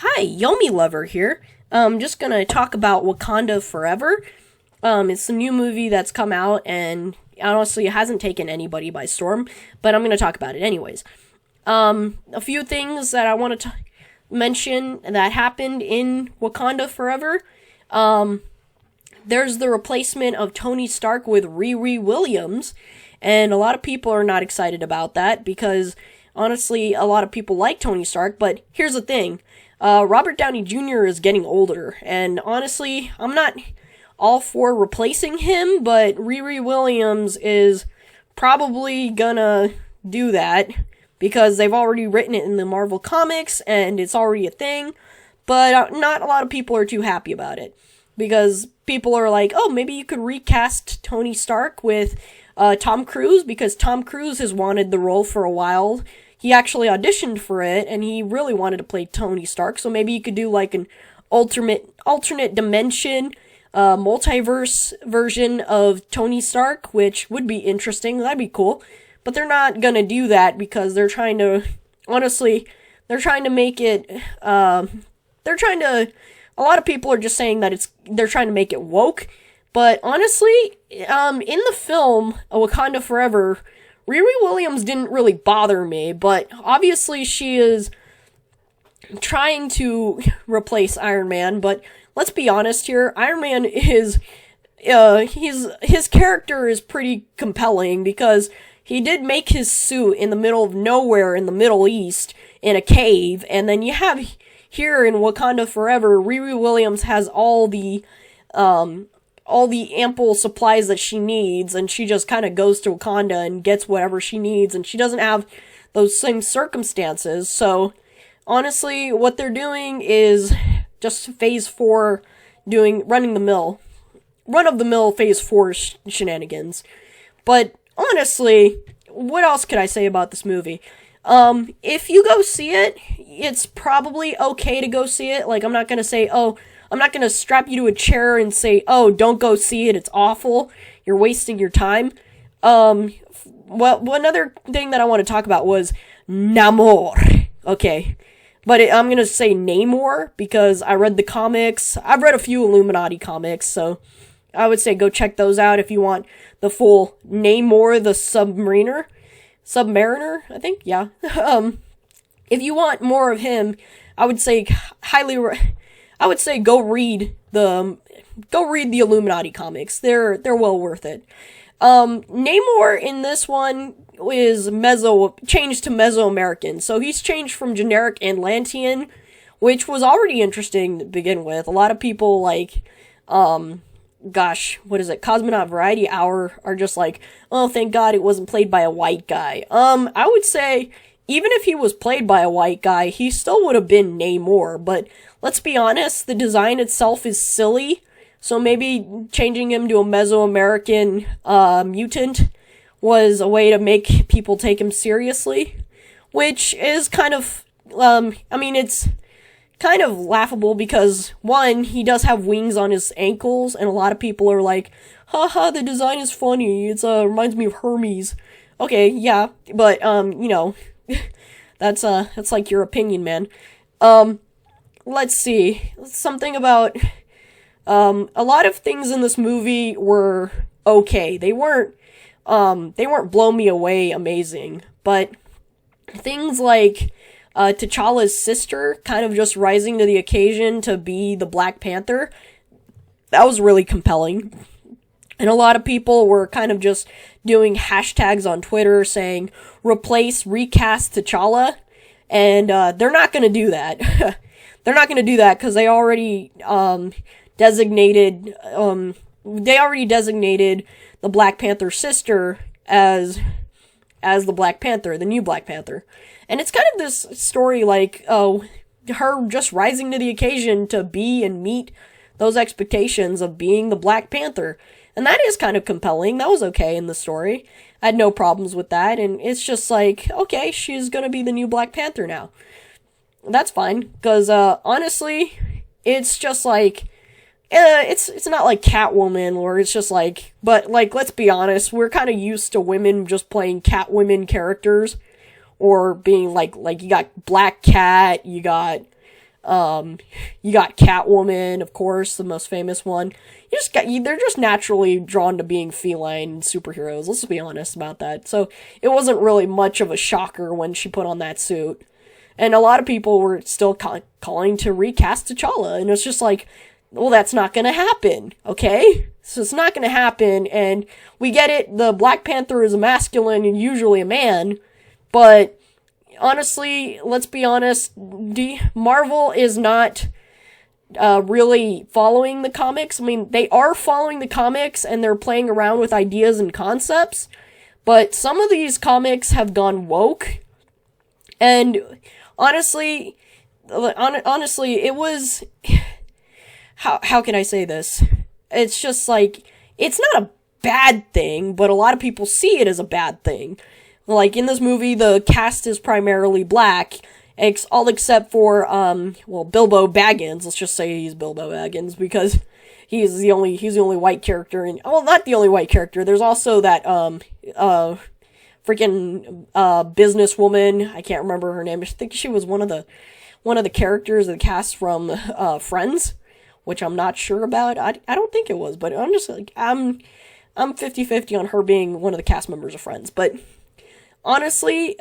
Hi, Yomi Lover here. I'm just gonna talk about Wakanda Forever. It's a new movie that's come out, and honestly, it hasn't taken anybody by storm, but I'm gonna talk about it anyways. A few things that I want to mention that happened in Wakanda Forever. There's the replacement of Tony Stark with Riri Williams, and a lot of people are not excited about that because, honestly, a lot of people like Tony Stark, but here's the thing. Robert Downey Jr. is getting older, and honestly, I'm not all for replacing him, but Riri Williams is probably gonna do that because they've already written it in the Marvel Comics, and it's already a thing, but not a lot of people are too happy about it because people are like, oh, maybe you could recast Tony Stark with Tom Cruise because Tom Cruise has wanted the role for a while. He actually auditioned for it, and he really wanted to play Tony Stark, so maybe you could do like an alternate dimension, multiverse version of Tony Stark, which would be interesting. That'd be cool. But they're not gonna do that because they're trying to, honestly, they're trying to make it, a lot of people are just saying that they're trying to make it woke, but honestly, in the film, Wakanda Forever, Riri Williams didn't really bother me, but obviously she is trying to replace Iron Man, but let's be honest here, Iron Man is, his character is pretty compelling because he did make his suit in the middle of nowhere in the Middle East in a cave, and then you have here in Wakanda Forever, Riri Williams has all the ample supplies that she needs, and she just kind of goes to Wakanda and gets whatever she needs, and she doesn't have those same circumstances. So, honestly, what they're doing is just Phase 4 run-of-the-mill Phase 4 shenanigans. But, honestly, what else could I say about this movie? If you go see it, it's probably okay to go see it. Like, I'm not gonna say, I'm not gonna strap you to a chair and say, oh, don't go see it, it's awful, you're wasting your time. Well, one other thing that I want to talk about was Namor. Okay. But I'm gonna say Namor because I read the comics. I've read a few Illuminati comics, so I would say go check those out if you want the full Namor the Submariner, I think, yeah. If you want more of him, I would say go read the Illuminati comics. They're well worth it. Namor in this one is changed to Mesoamerican, so he's changed from generic Atlantean, which was already interesting to begin with. A lot of people like, Cosmonaut Variety Hour are just like, oh, thank God it wasn't played by a white guy. I would say, even if he was played by a white guy, he still would have been Namor, but let's be honest, the design itself is silly, so maybe changing him to a Mesoamerican, mutant was a way to make people take him seriously, which is kind of, it's kind of laughable because, one, he does have wings on his ankles, and a lot of people are like, haha, the design is funny, it's, reminds me of Hermes. Okay, yeah, but, that's like your opinion, man. Let's see, something about, a lot of things in this movie were okay. They weren't blow me away amazing, but things like, T'Challa's sister kind of just rising to the occasion to be the Black Panther, that was really compelling. And a lot of people were kind of just doing hashtags on Twitter saying, recast T'Challa, and they're not gonna do that. They're not gonna do that because they already designated the Black Panther sister as the Black Panther, the new Black Panther. And it's kind of this story like, her just rising to the occasion to be and meet those expectations of being the Black Panther. And that is kind of compelling. That was okay in the story. I had no problems with that, and it's just like, okay, she's gonna be the new Black Panther now. That's fine, because, honestly, it's just like, it's not like Catwoman, or it's just like, but, like, let's be honest, we're kind of used to women just playing Catwoman characters, or being like, you got Black Cat, you got, You got Catwoman, of course, the most famous one. They're just naturally drawn to being feline superheroes. Let's be honest about that. So it wasn't really much of a shocker when she put on that suit. And a lot of people were still calling to recast T'Challa, and it's just like, well, that's not gonna happen, okay? So it's not gonna happen, and we get it, the Black Panther is a masculine and usually a man, but honestly, let's be honest, Marvel is not really following the comics. I mean, they are following the comics, and they're playing around with ideas and concepts, but some of these comics have gone woke, and honestly, it was... How can I say this? It's just like, it's not a bad thing, but a lot of people see it as a bad thing. Like, in this movie, the cast is primarily black, all except for, Bilbo Baggins. Let's just say he's Bilbo Baggins, because he's the only white character not the only white character. There's also that, freaking, businesswoman. I can't remember her name. I think she was one of the characters of the cast from, Friends, which I'm not sure about. I don't think it was, but I'm just like, I'm 50-50 on her being one of the cast members of Friends. But honestly,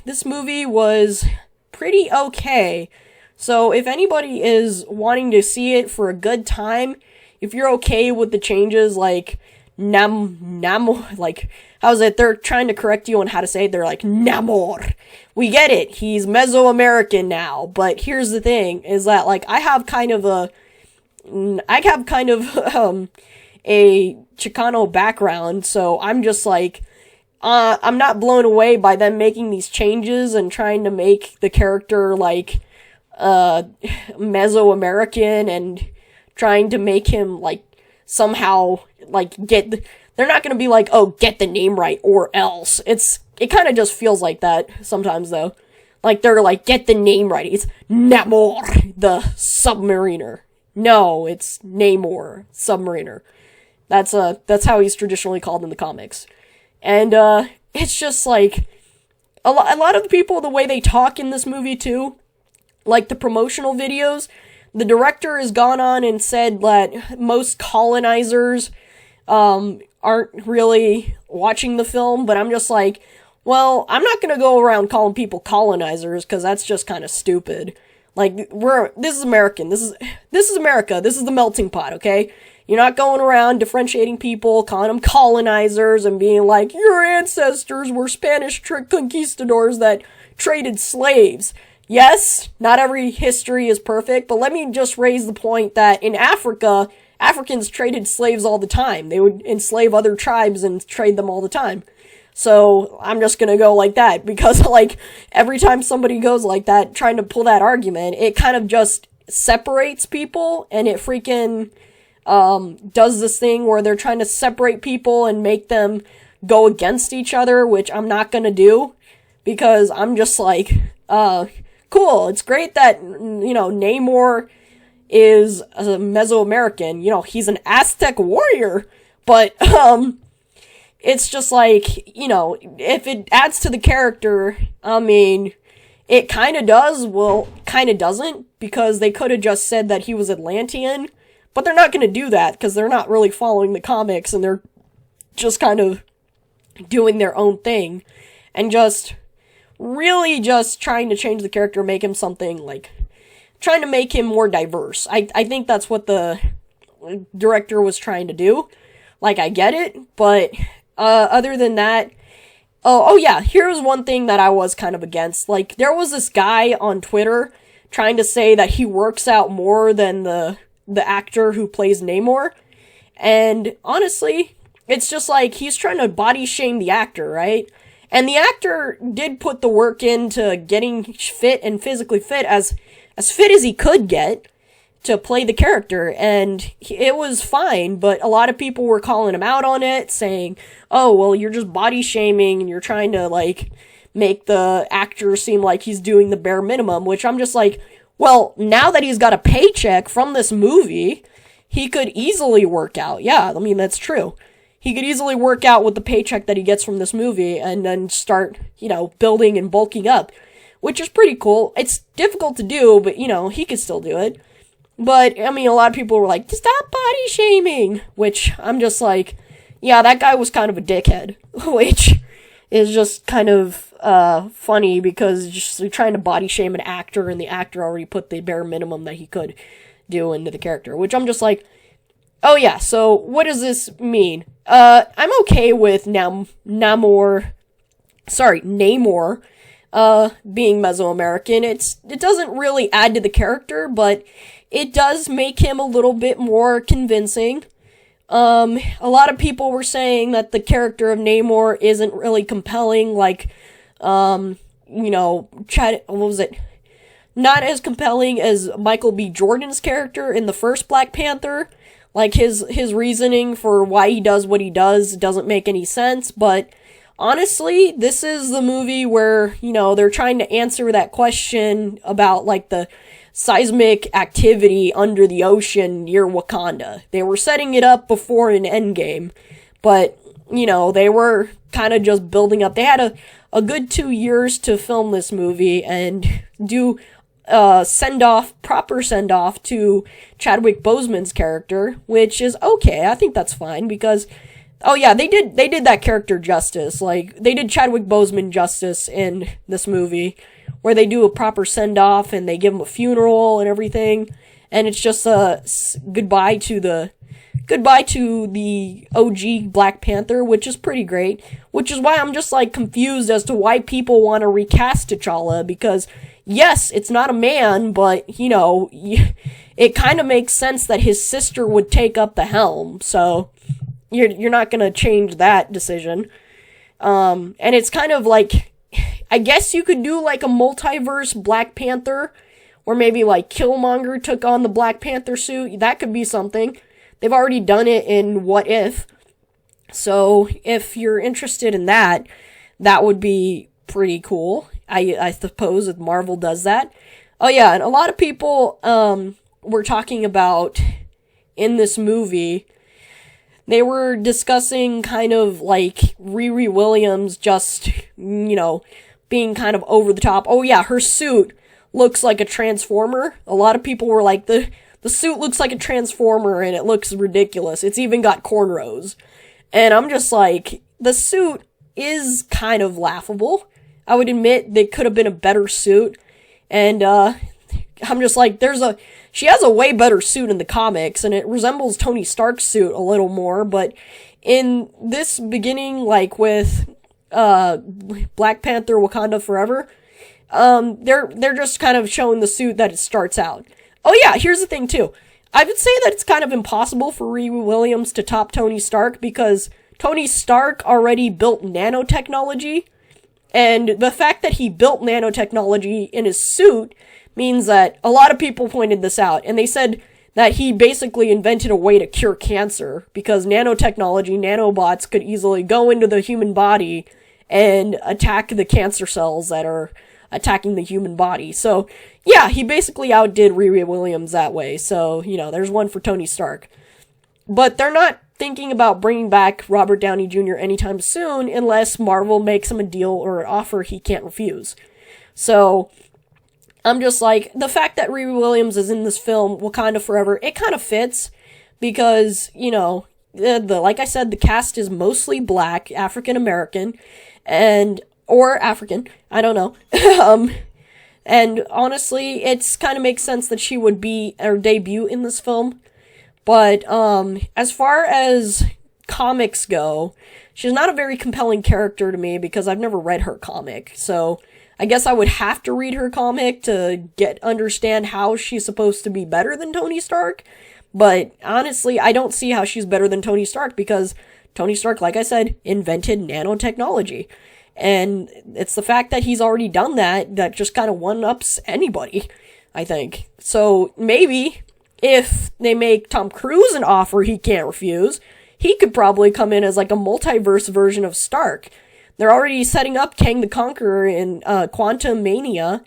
this movie was pretty okay. So if anybody is wanting to see it for a good time, if you're okay with the changes, like like, how's it? They're trying to correct you on how to say it. They're like, Namor. We get it. He's Mesoamerican now. But here's the thing, is that, like, I have kind of a Chicano background, so I'm just like, I'm not blown away by them making these changes and trying to make the character, like, Mesoamerican and trying to make him, like, somehow, like, they're not gonna be like, oh, get the name right or else. It kind of just feels like that sometimes, though. Like, they're like, get the name right. It's Namor, the Submariner. No, it's Namor, Submariner. That's how he's traditionally called in the comics. And, it's just like, a lot of the people, the way they talk in this movie, too, like the promotional videos, the director has gone on and said that most colonizers, aren't really watching the film, but I'm just like, well, I'm not gonna go around calling people colonizers, because that's just kind of stupid. Like, this is American. This is America. This is the melting pot, okay? You're not going around differentiating people, calling them colonizers, and being like, your ancestors were Spanish conquistadors that traded slaves. Yes, not every history is perfect, but let me just raise the point that in Africa, Africans traded slaves all the time. They would enslave other tribes and trade them all the time. So, I'm just gonna go like that, because, like, every time somebody goes like that, trying to pull that argument, it kind of just separates people, and it freaking, does this thing where they're trying to separate people and make them go against each other, which I'm not gonna do, because I'm just like, cool, it's great that, Namor is a Mesoamerican, he's an Aztec warrior, but, it's just like, if it adds to the character, I mean, it kind of does, well, kind of doesn't, because they could have just said that he was Atlantean, but they're not going to do that, because they're not really following the comics, and they're just kind of doing their own thing, and just really just trying to change the character, make him something, like, trying to make him more diverse. I think that's what the director was trying to do. Like, I get it, but other than that, oh yeah, here's one thing that I was kind of against. Like, there was this guy on Twitter trying to say that he works out more than the actor who plays Namor, and honestly, it's just like, he's trying to body shame the actor, right? And the actor did put the work into getting fit and physically fit, as fit as he could get, to play the character, and it was fine, but a lot of people were calling him out on it, saying, oh, well, you're just body shaming, and you're trying to, like, make the actor seem like he's doing the bare minimum, which I'm just like, well, now that he's got a paycheck from this movie, he could easily work out. Yeah, I mean, that's true. He could easily work out with the paycheck that he gets from this movie, and then start, building and bulking up. which is pretty cool. It's difficult to do, but, you know, he could still do it. But, I mean, a lot of people were like, stop body shaming, which I'm just like, yeah, that guy was kind of a dickhead, which is just kind of funny because just trying to body shame an actor, and the actor already put the bare minimum that he could do into the character, which I'm just like, oh yeah, so what does this mean? I'm okay with Namor being Mesoamerican. It doesn't really add to the character, but it does make him a little bit more convincing. A lot of people were saying that the character of Namor isn't really compelling, like, what was it? Not as compelling as Michael B. Jordan's character in the first Black Panther. Like, his reasoning for why he does what he does doesn't make any sense, but honestly, this is the movie where, you know, they're trying to answer that question about, like, the seismic activity under the ocean near Wakanda. They were setting it up before an Endgame, but, you know, they were kind of just building up. They had a good 2 years to film this movie and do proper send-off to Chadwick Boseman's character, which is okay. I think that's fine because, oh yeah, they did that character justice. Like, they did Chadwick Boseman justice in this movie, where they do a proper send-off and they give him a funeral and everything, and it's just a goodbye to the OG Black Panther, which is pretty great, which is why I'm just, like, confused as to why people want to recast T'Challa, because, yes, it's not a man, but, you know, it kind of makes sense that his sister would take up the helm, so you're not gonna change that decision. And it's kind of like, I guess you could do, like, a multiverse Black Panther, or maybe, like, Killmonger took on the Black Panther suit. That could be something. They've already done it in What If. So, if you're interested in that, that would be pretty cool. I suppose if Marvel does that. Oh yeah, and a lot of people were talking about, in this movie, they were discussing kind of like Riri Williams just, you know, being kind of over the top. Oh yeah, her suit looks like a transformer. A lot of people were like, the suit looks like a transformer and it looks ridiculous. It's even got cornrows. And I'm just like, the suit is kind of laughable. I would admit they could have been a better suit. And I'm just like, she has a way better suit in the comics, and it resembles Tony Stark's suit a little more, but in this beginning, like with Black Panther Wakanda Forever, they're just kind of showing the suit that it starts out. Oh yeah, here's the thing too. I would say that it's kind of impossible for Riri Williams to top Tony Stark, because Tony Stark already built nanotechnology, and the fact that he built nanotechnology in his suit means that a lot of people pointed this out, and they said that he basically invented a way to cure cancer, because nanotechnology, nanobots could easily go into the human body and attack the cancer cells that are attacking the human body. So, yeah, he basically outdid Riri Williams that way, so, you know, there's one for Tony Stark. But they're not thinking about bringing back Robert Downey Jr. anytime soon, unless Marvel makes him a deal or an offer he can't refuse. So, I'm just like, the fact that Riri Williams is in this film, Wakanda Forever, it kind of fits, because, you know, like I said, the cast is mostly black, African American, or African, I don't know. And honestly, it's kind of makes sense that she would be her debut in this film. But as far as comics go, she's not a very compelling character to me, because I've never read her comic. So I guess I would have to read her comic to understand how she's supposed to be better than Tony Stark. But honestly, I don't see how she's better than Tony Stark, because Tony Stark, like I said, invented nanotechnology. And it's the fact that he's already done that just kind of one-ups anybody, I think. So maybe if they make Tom Cruise an offer he can't refuse, he could probably come in as like a multiverse version of Stark. They're already setting up Kang the Conqueror in Quantum Mania,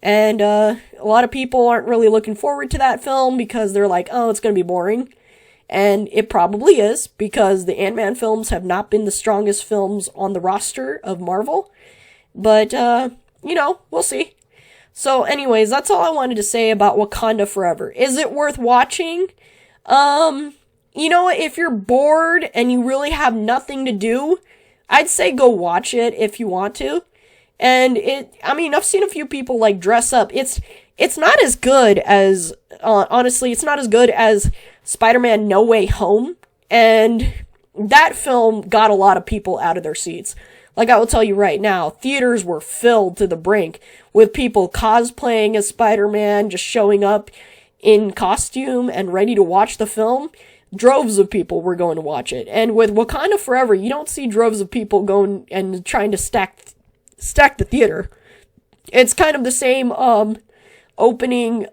and a lot of people aren't really looking forward to that film, because they're like, oh, it's going to be boring. And it probably is, because the Ant-Man films have not been the strongest films on the roster of Marvel. But, we'll see. So anyways, that's all I wanted to say about Wakanda Forever. Is it worth watching? If you're bored and you really have nothing to do, I'd say go watch it if you want to. And I've seen a few people dress up. It's not as good as, honestly, it's not as good as Spider-Man No Way Home. And that film got a lot of people out of their seats. I will tell you right now, theaters were filled to the brink with people cosplaying as Spider-Man, just showing up in costume and ready to watch the film. Droves of people were going to watch it. And with Wakanda Forever, you don't see droves of people going and trying to stack the theater. It's kind of the same opening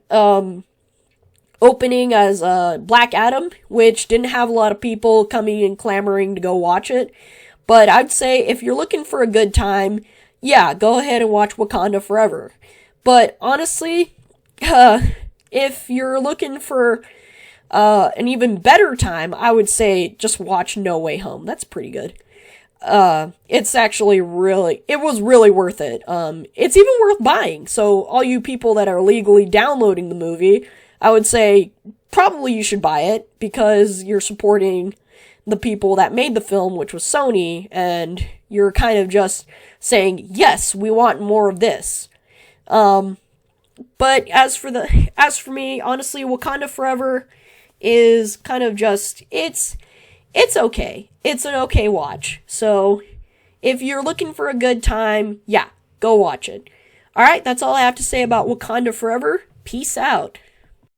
as Black Adam, which didn't have a lot of people coming and clamoring to go watch it. But I'd say if you're looking for a good time, yeah, go ahead and watch Wakanda Forever. But honestly, if you're looking for an even better time, I would say just watch No Way Home. That's pretty good. It's actually it was really worth it. It's even worth buying. So all you people that are legally downloading the movie, I would say probably you should buy it because you're supporting the people that made the film, which was Sony, and you're kind of just saying, yes, we want more of this. But as for me, honestly, Wakanda Forever is kind of just, it's okay. It's an okay watch. So, if you're looking for a good time, yeah, go watch it. Alright, that's all I have to say about Wakanda Forever. Peace out.